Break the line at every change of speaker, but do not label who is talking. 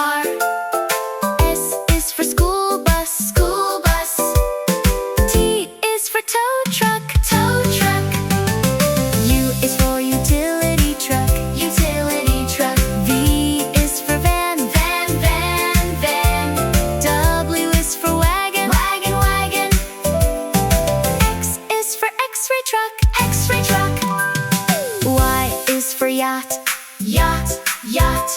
car. S is for school bus. School bus. T is for tow truck. Tow truck. U is for utility truck. Utility truck. V is for van. Van, van, van. W is for wagon. Wagon, wagon. X is for X-ray truck. X-ray truck. Y is for yacht. Yacht, yacht.